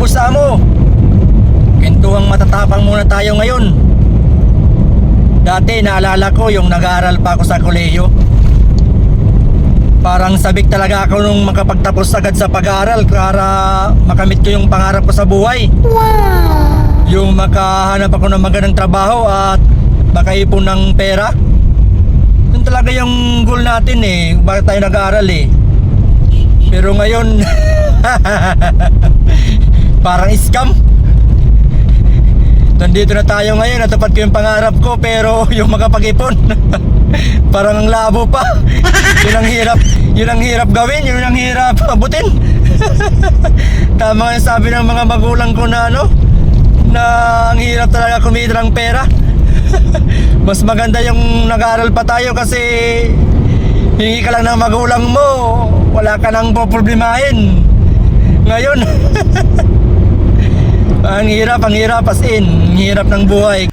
pusa mo. Kwentuhang matatapang muna tayo ngayon. Dati naalala ko yung nag-aaral pa ako sa kolehiyo. Parang sabik talaga ako nung makapagtapos agad sa pag-aaral para makamit ko yung pangarap ko sa buhay. Yung makahanap ako ng magandang trabaho at makaipon ng pera. Yun talaga yung goal natin eh. Bakit tayo nag-aaral eh. Pero ngayon parang scam. Nandito na tayo ngayon, natupad ko yung pangarap ko pero yung makapag-ipon parang ang labo pa. Yun ang hirap gawin, yun ang hirap abutin. Tama yung sabi ng mga magulang ko na na ang hirap talaga kumita ng pera. Mas maganda yung nag-aaral pa tayo kasi hingi ka lang ng magulang mo, wala ka nang poproblemahin. Ngayon ang hirap as in, ang hirap ng buhay.